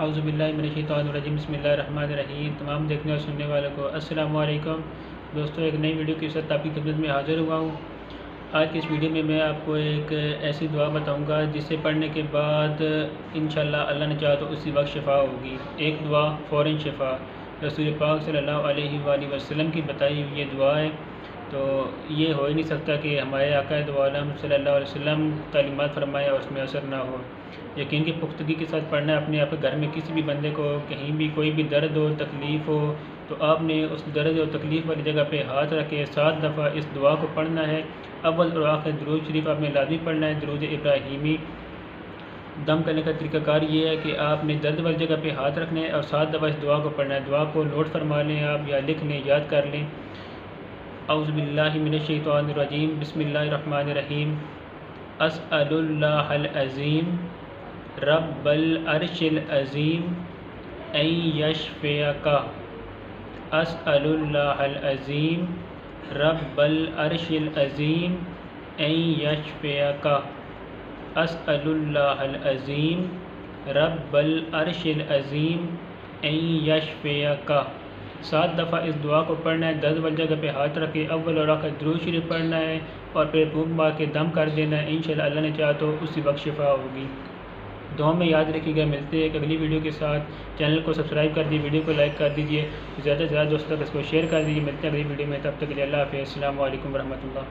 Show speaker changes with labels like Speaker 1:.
Speaker 1: اعوذ باللہ من الشیطان الرجیم بسم اللہ الرحمن الرحیم۔ تمام دیکھنے اور سننے والوں کو السلام علیکم دوستو، ایک نئی ویڈیو کے ساتھ آپ کی خدمت میں حاضر ہوا ہوں۔ آج کی اس ویڈیو میں میں آپ کو ایک ایسی دعا بتاؤں گا جسے پڑھنے کے بعد انشاءاللہ اللہ نے چاہا تو اسی وقت شفا ہوگی۔ ایک دعا فوراً شفا، رسول پاک صلی اللہ علیہ وآلہ وسلم کی بتائی ہوئی یہ دعا ہے۔ تو یہ ہو ہی نہیں سکتا کہ ہمارے آقا دو عالم صلی اللہ علیہ وسلم تعلیمات فرمائے اور اس میں اثر نہ ہو۔ یقین کی پختگی کے ساتھ پڑھنا ہے۔ اپنے آپ کے گھر میں کسی بھی بندے کو کہیں بھی کوئی بھی درد ہو، تکلیف ہو، تو آپ نے اس درد اور تکلیف والی جگہ پہ ہاتھ رکھے 7 دفعہ اس دعا کو پڑھنا ہے۔ اول اور آخر درود شریف آپ نے لازمی پڑھنا ہے، درود ابراہیمی۔ دم کرنے کا طریقہ کار یہ ہے کہ آپ نے درد والی جگہ پہ ہاتھ رکھنے اور 7 دفعہ اس دعا کو پڑھنا ہے۔ دعا کو نوٹ فرما لیں آپ یا لکھ لیں، یاد کر لیں۔ اعوذ باللہ من الشیطان الرجیم بسم اللہ الرحمن الرحیم۔ اسأل اللہ العظیم رب العرش العظیم ان یشفیک۔ اسأل اللہ العظیم رب العرش العظیم ان یشفیک۔ اسأل اللہ العظیم رب العرش العظیم ان یشفیک۔ 7 دفعہ اس دعا کو پڑھنا ہے، درد والی جگہ پہ ہاتھ رکھے، اول اور آخر درود شریف پڑھنا ہے اور پھر پھونک مار کے دم کر دینا ہے۔ انشاءاللہ اللہ نے چاہا تو اسی وقت شفا ہوگی۔ دعا میں یاد رکھیے گا۔ ملتے ہیں ایک اگلی ویڈیو کے ساتھ۔ چینل کو سبسکرائب کر دیجیے، ویڈیو کو لائک کر دیجیے، زیادہ سے زیادہ دوستوں تک اس کو شیئر کر دیجیے۔ ملتے ہیں اگلی ویڈیو میں، تب تک کے لیے اللہ حافظ۔ السلام علیکم ورحمۃ اللہ۔